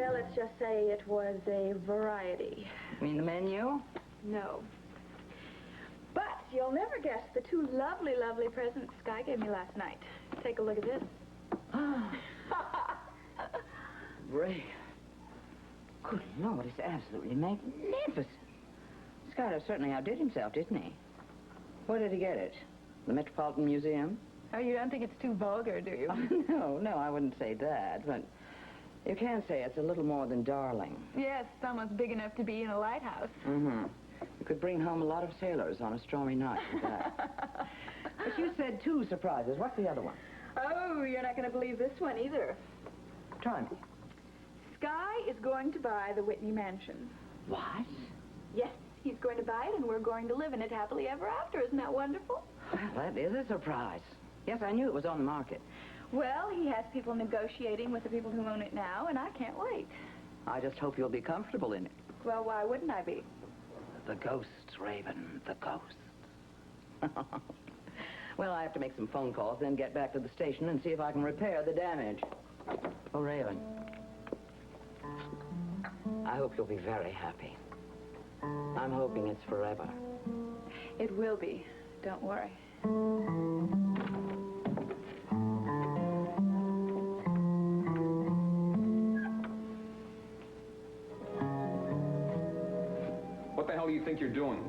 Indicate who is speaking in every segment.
Speaker 1: Well, let's just say it was a variety.
Speaker 2: You mean the menu?
Speaker 1: No. But you'll never guess the two lovely, lovely presents Sky gave me last night. Take a look at this.
Speaker 2: Ray. Good Lord, it's absolutely magnificent. Sky certainly outdid himself, didn't he? Where did he get it? The Metropolitan Museum?
Speaker 1: Oh, you don't think it's too vulgar, do you?
Speaker 2: No, I wouldn't say that, but you can say it's a little more than darling.
Speaker 1: Yes, it's almost big enough to be in a lighthouse.
Speaker 2: Mm-hmm. You could bring home a lot of sailors on a stormy night with that. But you said 2 surprises. What's the other one?
Speaker 1: Oh, you're not going to believe this one either.
Speaker 2: Try me.
Speaker 1: Sky is going to buy the Whitney Mansion.
Speaker 2: What?
Speaker 1: Yes, he's going to buy it, and we're going to live in it happily ever after. Isn't that wonderful?
Speaker 2: Well, that is a surprise. Yes, I knew it was on the market.
Speaker 1: Well, he has people negotiating with the people who own it now, and I can't wait.
Speaker 2: I just hope you'll be comfortable in it.
Speaker 1: Well, why wouldn't I be?
Speaker 2: The ghosts, Raven, the ghosts. Well, I have to make some phone calls, then get back to the station and see if I can repair the damage. Oh, Raven. I hope you'll be very happy. I'm hoping it's forever.
Speaker 1: It will be. Don't worry.
Speaker 3: What the hell do you think you're doing?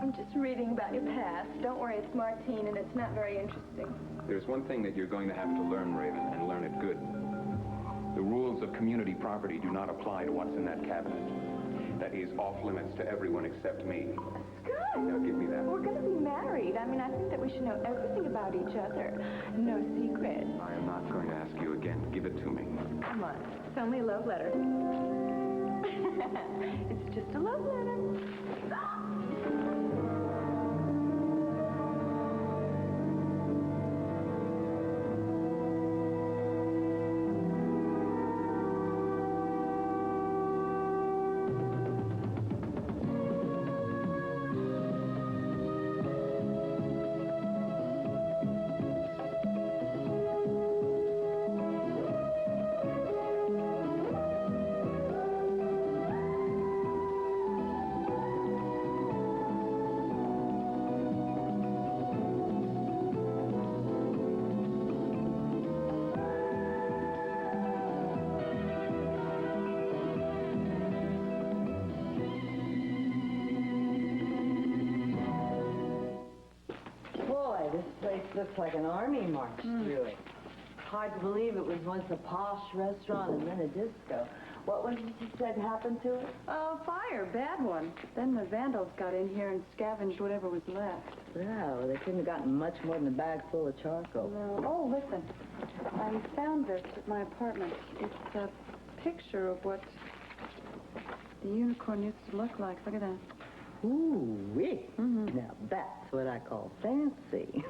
Speaker 1: I'm just reading about your past. Don't worry, it's Martine, and it's not very interesting.
Speaker 3: There's one thing that you're going to have to learn, Raven, and learn it good. The rules of community property do not apply to what's in that cabinet. That is off limits to everyone except me.
Speaker 1: Good.
Speaker 3: Now, give me that.
Speaker 1: We're going to be married. I mean, I think that we should know everything about each other. No secrets.
Speaker 3: I am not going to ask you again. Give it to me.
Speaker 1: Come on. It's only a love letter. It's just a love letter.
Speaker 2: Looks like an army marched through it. Hard to believe it was once a posh restaurant and then a disco. What was it you said happened to it?
Speaker 1: Fire. Bad one. Then the vandals got in here and scavenged whatever was left.
Speaker 2: Yeah, well, they couldn't have gotten much more than a bag full of charcoal.
Speaker 1: No. Oh, listen. I found this at my apartment. It's a picture of what the unicorn used to look like. Look at that.
Speaker 2: Ooh-wee. Now, that's what I call fancy.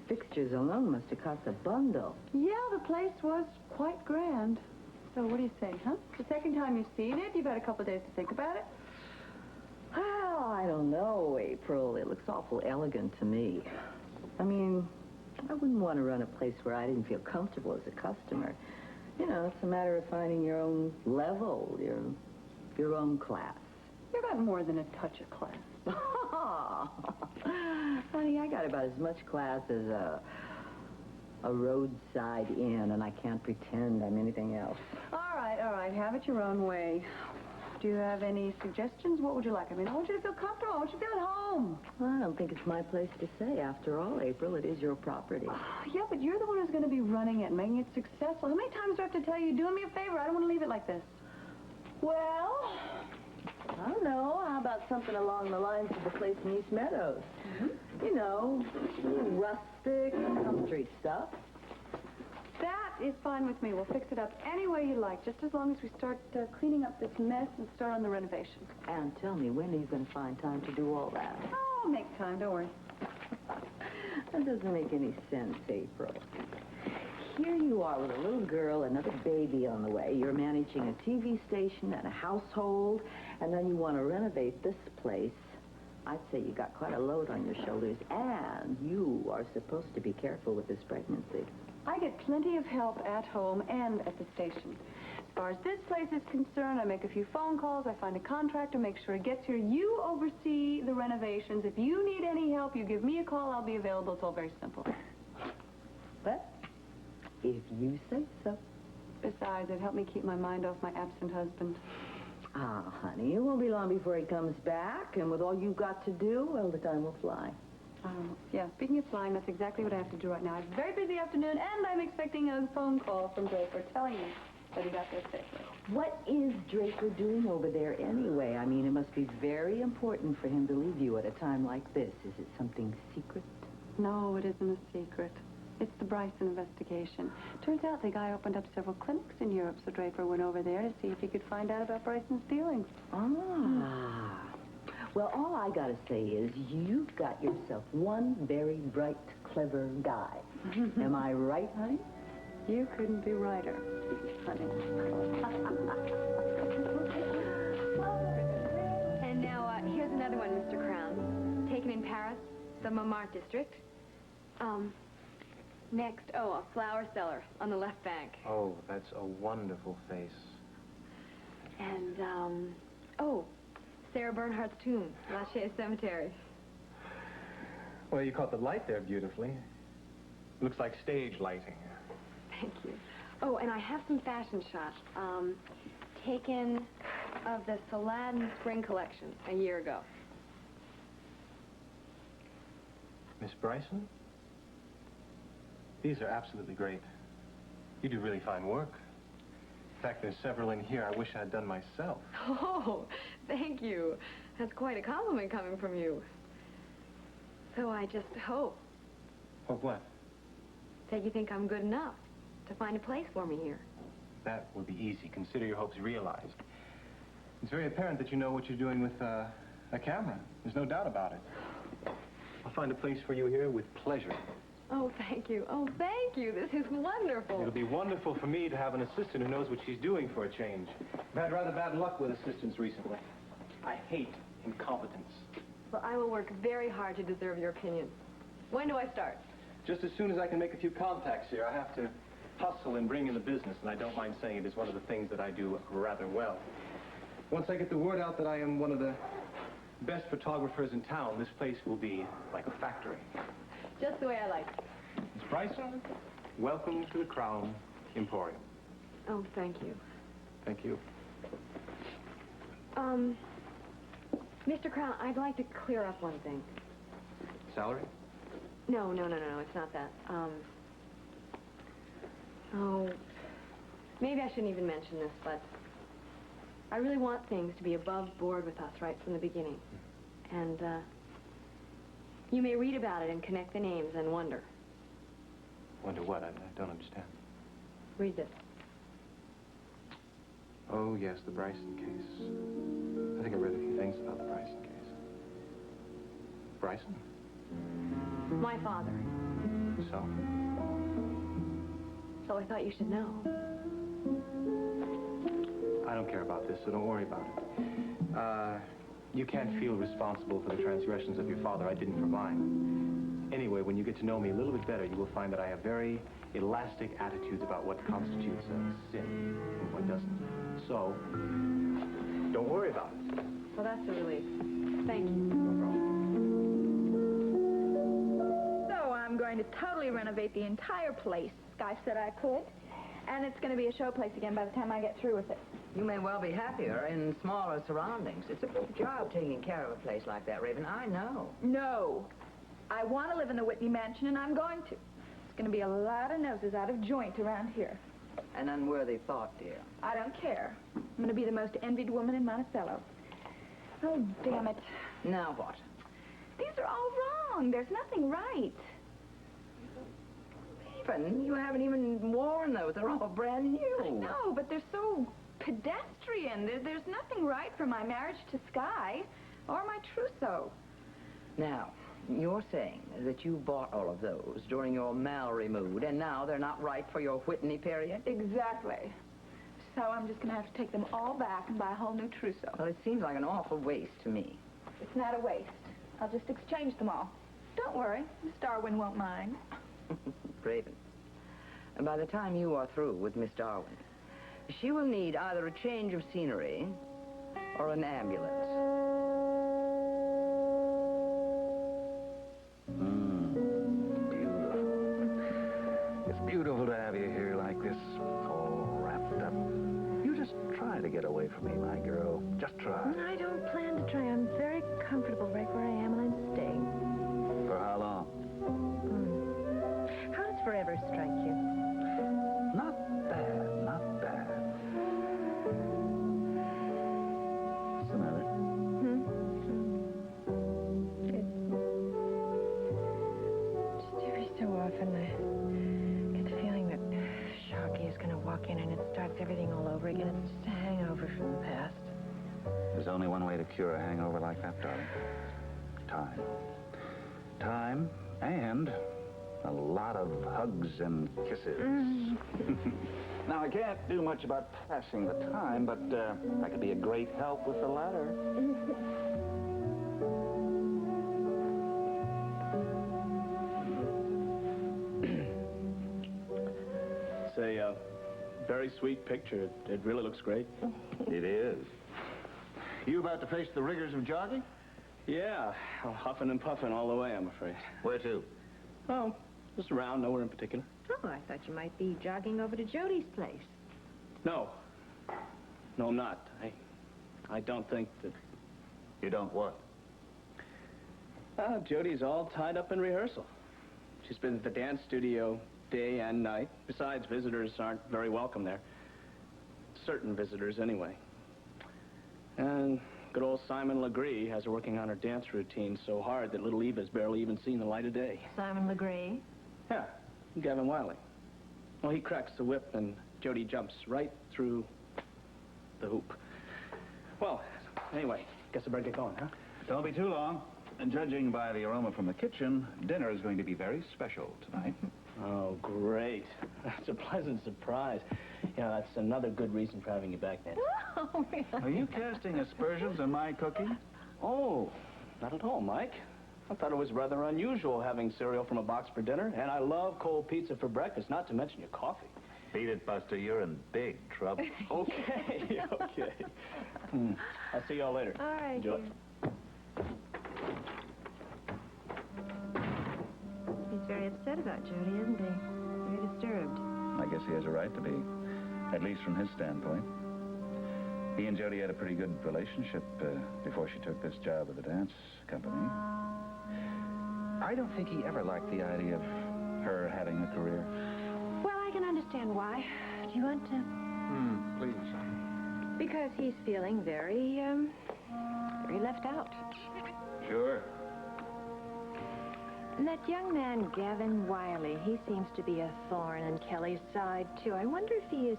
Speaker 2: Fixtures alone must have cost a bundle.
Speaker 1: Yeah, the place was quite grand. So what do you say, huh? The second time you've seen it, you've had a couple of days to think about it?
Speaker 2: Well, I don't know, April. It looks awful elegant to me. I mean, I wouldn't want to run a place where I didn't feel comfortable as a customer. You know, it's a matter of finding your own level, your own class.
Speaker 1: You got more than a touch of class.
Speaker 2: Honey, I got about as much class as a roadside inn, and I can't pretend I'm anything else.
Speaker 1: All right. Have it your own way. Do you have any suggestions? What would you like? I mean, I want you to feel comfortable. I want you to feel at home.
Speaker 2: Well, I don't think it's my place to say. After all, April, it is your property.
Speaker 1: Yeah, but you're the one who's going to be running it, making it successful. How many times do I have to tell you, do me a favor? I don't want to leave it like this.
Speaker 2: Well, I don't know. How about something along the lines of the place in East Meadows? You know, rustic, country stuff.
Speaker 1: That is fine with me. We'll fix it up any way you like, just as long as we start cleaning up this mess and start on the renovation.
Speaker 2: And tell me, when are you going to find time to do all that?
Speaker 1: Oh, I'll make time. Don't worry.
Speaker 2: That doesn't make any sense, April. Here you are with a little girl, another baby on the way. You're managing a TV station and a household, and then you want to renovate this place. I'd say you got quite a load on your shoulders, and you are supposed to be careful with this pregnancy.
Speaker 1: I get plenty of help at home and at the station. far as this place is concerned, I make a few phone calls, I find a contractor, make sure it gets here. You oversee the renovations. If you need any help, you give me a call, I'll be available. It's all very simple.
Speaker 2: But if you say so.
Speaker 1: Besides, it helped me keep my mind off my absent husband.
Speaker 2: Ah, honey, it won't be long before he comes back, and with all you've got to do, well, the time will fly.
Speaker 1: Yeah, speaking of flying, that's exactly what I have to do right now. I have a very busy afternoon, and I'm expecting a phone call from Draper telling me that he got there safely.
Speaker 2: What is Draper doing over there anyway? I mean, it must be very important for him to leave you at a time like this. Is it something secret?
Speaker 1: No, it isn't a secret. It's the Bryson investigation. Turns out the guy opened up several clinics in Europe, so Draper went over there to see if he could find out about Bryson's dealings.
Speaker 2: Ah. Well, all I gotta say is you've got yourself one very bright, clever guy. Am I right, honey?
Speaker 1: You couldn't be righter, honey.
Speaker 4: And now, here's another one, Mr. Crown. Taken in Paris, the Montmartre district. Next, a flower cellar on the left bank.
Speaker 5: Oh, that's a wonderful face.
Speaker 4: And, Sarah Bernhardt's tomb, Lachaise Cemetery.
Speaker 5: Well, you caught the light there beautifully. Looks like stage lighting.
Speaker 4: Thank you. Oh, and I have some fashion shots, taken of the Saladin spring collection a year ago.
Speaker 5: Miss Bryson? These are absolutely great. You do really fine work. In fact, there's several in here I wish I had done myself.
Speaker 4: Oh, thank you. That's quite a compliment coming from you. So I just hope
Speaker 5: Hope what?
Speaker 4: that you think I'm good enough to find a place for me here.
Speaker 5: That would be easy. Consider your hopes realized. It's very apparent that you know what you're doing with a camera. There's no doubt about it. I'll find a place for you here with pleasure.
Speaker 4: Oh, thank you. Oh, thank you. This is wonderful.
Speaker 5: It'll be wonderful for me to have an assistant who knows what she's doing for a change. I've had rather bad luck with assistants recently. I hate incompetence.
Speaker 4: Well, I will work very hard to deserve your opinion. When do I start?
Speaker 5: Just as soon as I can make a few contacts here, I have to hustle and bring in the business, and I don't mind saying it is one of the things that I do rather well. Once I get the word out that I am one of the best photographers in town, this place will be like a factory.
Speaker 4: Just the way I like it.
Speaker 5: Miss Bryson, welcome to the Crown Emporium.
Speaker 4: Oh, thank you.
Speaker 5: Thank you.
Speaker 4: Mr. Crown, I'd like to clear up one thing.
Speaker 5: Salary?
Speaker 4: No, it's not that. Maybe I shouldn't even mention this, but I really want things to be above board with us right from the beginning. And, you may read about it and connect the names and wonder.
Speaker 5: Wonder what? I don't understand.
Speaker 4: Read this.
Speaker 5: Oh, yes, the Bryson case. I think I read a few things about the Bryson case. Bryson?
Speaker 4: My father.
Speaker 5: So?
Speaker 4: So I thought you should know.
Speaker 5: I don't care about this, so don't worry about it. You can't feel responsible for the transgressions of your father. I didn't for mine. Anyway, when you get to know me a little bit better, you will find that I have very elastic attitudes about what constitutes a sin and what doesn't. So, don't worry about it.
Speaker 4: Well, that's a relief. Thank you.
Speaker 5: No problem.
Speaker 6: So I'm going to totally renovate the entire place. Guy said I could. And it's going to be a showplace again by the time I get through with it.
Speaker 2: You may well be happier in smaller surroundings. It's a big job taking care of a place like that, Raven. I know.
Speaker 6: No. I want to live in the Whitney Mansion, and I'm going to. It's going to be a lot of noses out of joint around here.
Speaker 2: An unworthy thought, dear.
Speaker 6: I don't care. I'm going to be the most envied woman in Monticello. Oh, damn it.
Speaker 2: Now what?
Speaker 6: These are all wrong. There's nothing right.
Speaker 2: Raven, you haven't even worn those. They're all brand new.
Speaker 6: I know, but they're so pedestrian. There's nothing right for my marriage to Sky or my trousseau.
Speaker 2: Now, you're saying that you bought all of those during your Mallory mood, and now they're not right for your Whitney period?
Speaker 6: Exactly. So I'm just going to have to take them all back and buy a whole new trousseau.
Speaker 2: Well, it seems like an awful waste to me.
Speaker 6: It's not a waste. I'll just exchange them all. Don't worry. Miss Darwin won't mind.
Speaker 2: Raven, and by the time you are through with Miss Darwin, She will need either a change of scenery or an ambulance.
Speaker 7: Beautiful. It's beautiful to have you here like this, all wrapped up. You just try to get away from me, my girl. Just try.
Speaker 6: I don't plan to try. I'm very comfortable right where I am, and I'm staying.
Speaker 7: For how long?
Speaker 6: How does forever strike you?
Speaker 7: Not bad, not bad. What's the matter?
Speaker 6: Just every so often, I get the feeling that Sharky is going to walk in and it starts everything all over again. It's just a hangover from the past.
Speaker 7: There's only one way to cure a hangover like that, darling. Time. Time and a lot of hugs and kisses. Now, I can't do much about passing the time, but I could be a great help with the latter.
Speaker 5: It's a very sweet picture. It really looks great.
Speaker 7: It is. You about to face the rigors of jogging?
Speaker 5: Yeah, huffing and puffing all the way, I'm afraid.
Speaker 7: Where to?
Speaker 5: Oh, just around, nowhere in particular.
Speaker 6: Oh, I thought you might be jogging over to Jody's place.
Speaker 5: No. No, I'm not. I don't think that...
Speaker 7: You don't what?
Speaker 5: Jody's all tied up in rehearsal. She's been at the dance studio day and night. Besides, visitors aren't very welcome there. Certain visitors, anyway. And good old Simon Legree has her working on her dance routine so hard that little Eva's barely even seen the light of day.
Speaker 6: Simon Legree?
Speaker 5: Yeah, Gavin Wiley. Well, he cracks the whip and Jody jumps right through the hoop. Well, anyway, guess I better get going, huh?
Speaker 7: Don't be too long. And judging by the aroma from the kitchen, dinner is going to be very special tonight.
Speaker 5: Oh, great. That's a pleasant surprise. Yeah, that's another good reason for having you back, Nancy.
Speaker 6: Oh, really?
Speaker 7: Are you casting aspersions on my cooking?
Speaker 5: Oh, not at all, Mike. I thought it was rather unusual having cereal from a box for dinner, and I love cold pizza for breakfast, not to mention your coffee.
Speaker 7: Beat it, Buster. You're in big trouble.
Speaker 5: Okay, okay. I'll see y'all later.
Speaker 6: All right,
Speaker 5: Enjoy.
Speaker 6: dear. He's very upset about Jody, isn't he? Very disturbed.
Speaker 7: I guess he has a right to be, at least from his standpoint. He and Jody had a pretty good relationship before she took this job with the dance company. I don't think he ever liked the idea of her having a career.
Speaker 6: Well, I can understand why. Do you want to?
Speaker 7: Please.
Speaker 6: Because he's feeling very left out.
Speaker 7: Sure.
Speaker 6: And that young man, Gavin Wiley, he seems to be a thorn in Kelly's side, too. I wonder if he is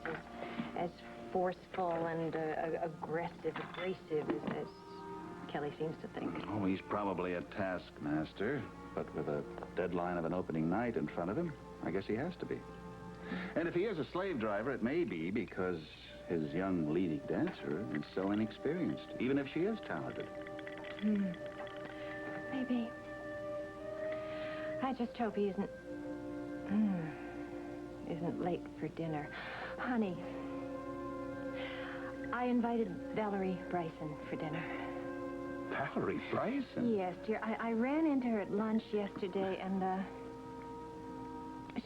Speaker 6: as forceful and abrasive as Kelly seems to think.
Speaker 7: Oh, he's probably a taskmaster, but with a deadline of an opening night in front of him, I guess he has to be. And if he is a slave driver, it may be because his young leading dancer is so inexperienced, even if she is talented.
Speaker 6: Maybe. I just hope he isn't late for dinner. Honey, I invited Valerie Bryson for dinner.
Speaker 7: Valerie Bryson?
Speaker 6: Yes, dear. I ran into her at lunch yesterday, and,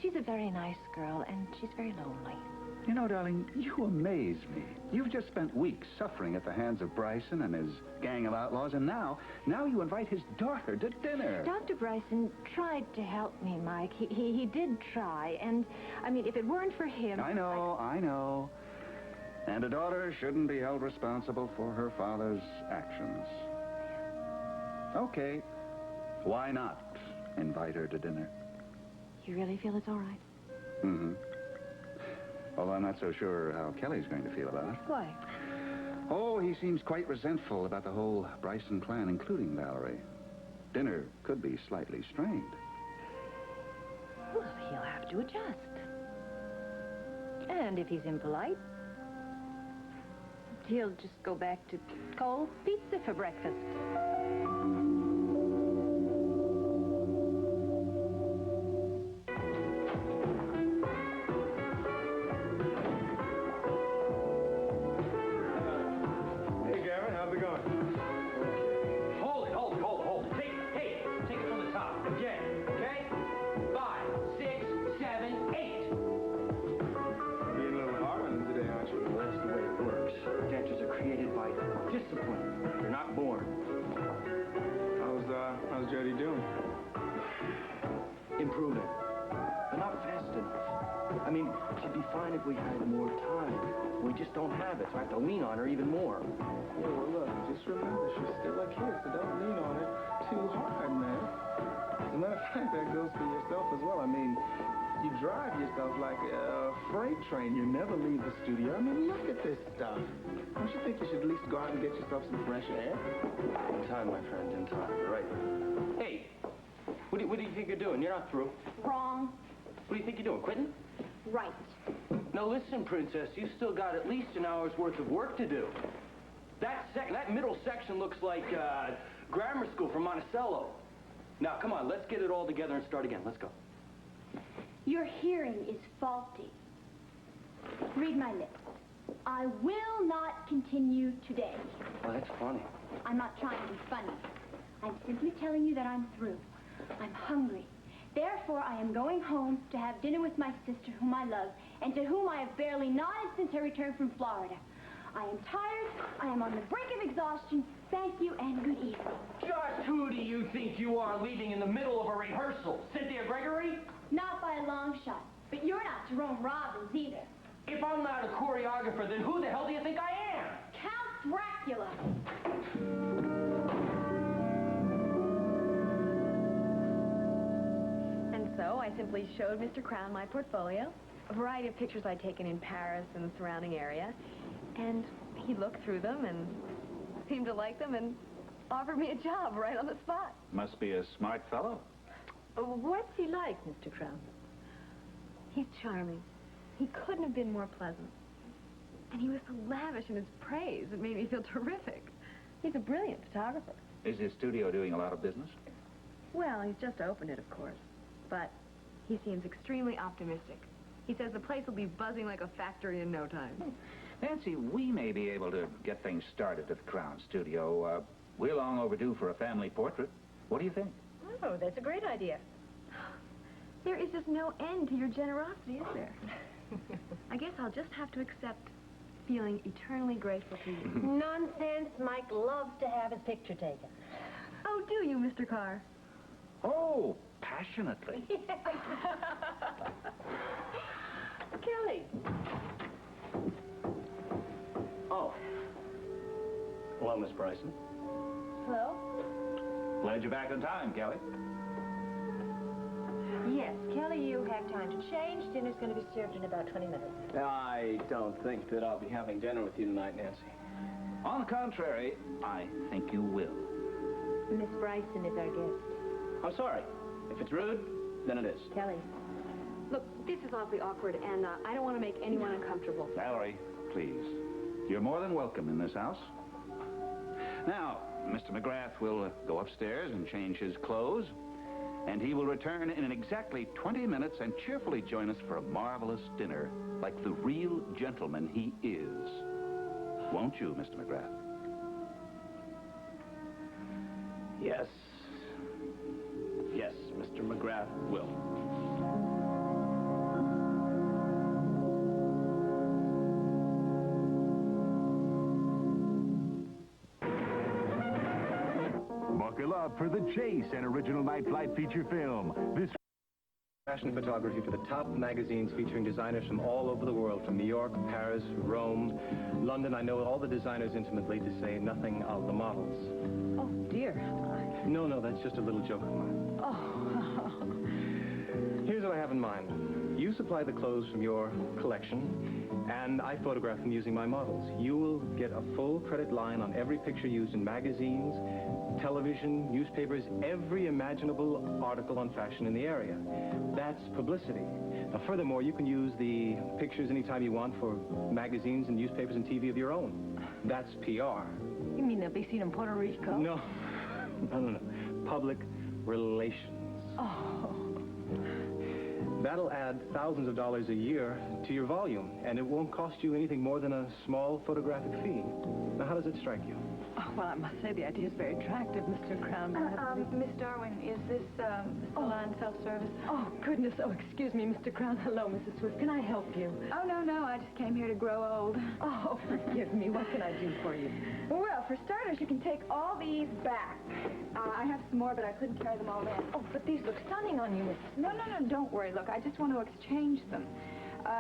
Speaker 6: she's a very nice girl, and she's very lonely.
Speaker 7: You know, darling, you amaze me. You've just spent weeks suffering at the hands of Bryson and his gang of outlaws, and now you invite his daughter to dinner.
Speaker 6: Dr. Bryson tried to help me, Mike. He did try, and, I mean, if it weren't for him...
Speaker 7: I know. And a daughter shouldn't be held responsible for her father's actions. Okay. Why not invite her to dinner?
Speaker 6: You really feel it's all right?
Speaker 7: Mm-hmm. Although I'm not so sure how Kelly's going to feel about it.
Speaker 6: Why?
Speaker 7: Oh, he seems quite resentful about the whole Bryson clan, including Valerie. Dinner could be slightly strained.
Speaker 6: Well, he'll have to adjust. And if he's impolite, he'll just go back to cold pizza for breakfast.
Speaker 5: discipline. You're not born.
Speaker 8: How's Jody doing?
Speaker 5: Improving. But not fast enough. I mean, she'd be fine if we had more time. We just don't have it, so I have to lean on her even more.
Speaker 8: Yeah, well, look, just remember, she's still a kid, so don't lean on her too hard, man. As a matter of fact, that goes for yourself as well. I mean, you drive yourself like a freight train. You never leave the studio. I mean, look at this stuff. Don't you think you should at least go out and get yourself some fresh air?
Speaker 5: In time, my friend, in time. Right. Hey, what do you think you're doing? You're not through.
Speaker 9: Wrong.
Speaker 5: What do you think you're doing, quitting?
Speaker 9: Right.
Speaker 5: Now listen, Princess, you still got at least an hour's worth of work to do. That middle section looks like grammar school from Monticello. Now, come on, let's get it all together and start again. Let's go.
Speaker 9: Your hearing is faulty. Read my lips. I will not continue today.
Speaker 5: Oh, that's funny.
Speaker 9: I'm not trying to be funny. I'm simply telling you that I'm through. I'm hungry. Therefore, I am going home to have dinner with my sister, whom I love, and to whom I have barely nodded since her return from Florida. I am tired. I am on the brink of exhaustion. Thank you and good evening.
Speaker 5: Just who do you think you are leaving in the middle of a rehearsal? Cynthia Gregory?
Speaker 9: Not by a long shot. But you're not Jerome Robbins either.
Speaker 5: If I'm not a choreographer, then who the hell do you think I am?
Speaker 9: Count Dracula.
Speaker 4: And so I simply showed Mr. Crown my portfolio, a variety of pictures I'd taken in Paris and the surrounding area, and he looked through them and seemed to like them and offered me a job right on the spot.
Speaker 7: Must be a smart fellow.
Speaker 6: What's he like, Mr. Crown?
Speaker 4: He's charming. He couldn't have been more pleasant. And he was so lavish in his praise, it made me feel terrific. He's a brilliant photographer.
Speaker 7: Is his studio doing a lot of business?
Speaker 4: Well, he's just opened it, of course. But he seems extremely optimistic. He says the place will be buzzing like a factory in no time.
Speaker 7: Nancy, we may be able to get things started at the Crown Studio. We're long overdue for a family portrait. What do you think?
Speaker 6: Oh, that's a great idea.
Speaker 4: There is just no end to your generosity, is there? I guess I'll just have to accept feeling eternally grateful to you.
Speaker 6: Nonsense. Mike loves to have his picture taken.
Speaker 4: Oh, do you, Mr. Carr?
Speaker 7: Oh, passionately.
Speaker 6: Kelly.
Speaker 5: Oh. Hello, Miss Bryson.
Speaker 6: Hello?
Speaker 7: Glad you're back on time, Kelly.
Speaker 6: Yes, Kelly, you have time to change. Dinner's going to be served in about 20 minutes.
Speaker 8: I don't think that I'll be having dinner with you tonight, Nancy.
Speaker 7: On the contrary, I think you will.
Speaker 6: Miss Bryson is our guest.
Speaker 8: I'm sorry. If it's rude, then it is.
Speaker 6: Kelly.
Speaker 4: Look, this is awfully awkward, and I don't want to make anyone uncomfortable.
Speaker 7: Valerie, please. You're more than welcome in this house. Now, Mr. McGrath will go upstairs and change his clothes, and he will return in exactly 20 minutes and cheerfully join us for a marvelous dinner like the real gentleman he is. Won't you, Mr. McGrath?
Speaker 8: Yes. Yes, Mr. McGrath will.
Speaker 10: Buckle up for The Chase, an original Night Flight feature film. This
Speaker 5: Fashion photography for the top magazines featuring designers from all over the world, from New York, Paris, Rome, London. I know all the designers intimately, to say nothing of the models.
Speaker 6: Oh, dear.
Speaker 5: No, that's just a little joke of mine.
Speaker 6: Oh.
Speaker 5: Here's what I have in mind. You supply the clothes from your collection, and I photograph them using my models. You will get a full credit line on every picture used in magazines, television, newspapers, every imaginable article on fashion in the area. That's publicity. Now, furthermore, you can use the pictures anytime you want for magazines and newspapers and TV of your own. That's PR.
Speaker 6: You mean they'll be seen in Puerto Rico?
Speaker 5: No. Public relations.
Speaker 6: Oh.
Speaker 5: That'll add thousands of dollars a year to your volume, and it won't cost you anything more than a small photographic fee. Now, how does it strike you?
Speaker 11: Oh, well, I must say the idea is very attractive, Mr. Crown.
Speaker 6: Miss Darwin, is this, salon self-service?
Speaker 11: Oh, goodness. Oh, excuse me, Mr. Crown. Hello, Mrs. Swift. Can I help you?
Speaker 6: Oh, no, I just came here to grow old.
Speaker 11: Oh, forgive me. What can I do for you?
Speaker 6: Well, for starters, you can take all these back. I have some more, but I couldn't carry them all in.
Speaker 11: Oh, but these look stunning on you, Mrs.
Speaker 6: No, don't worry. Look, I just want to exchange them.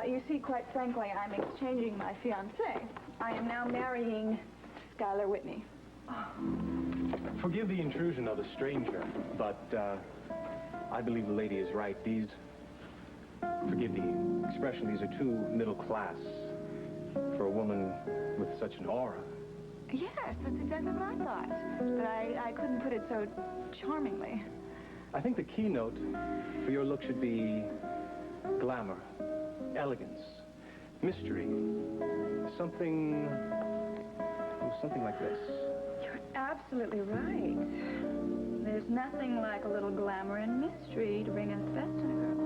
Speaker 6: You see, quite frankly, I'm exchanging my fiancé. I am now marrying Skylar Whitney.
Speaker 5: Forgive the intrusion of a stranger, but I believe the lady is right. These, forgive the expression, these are too middle class for a woman with such an aura.
Speaker 6: Yes, that's exactly what I thought. But I couldn't put it so charmingly.
Speaker 5: I think the keynote for your look should be glamour, elegance, mystery, something like this.
Speaker 6: You're absolutely right. There's nothing like a little glamour and mystery to bring us best in a girl.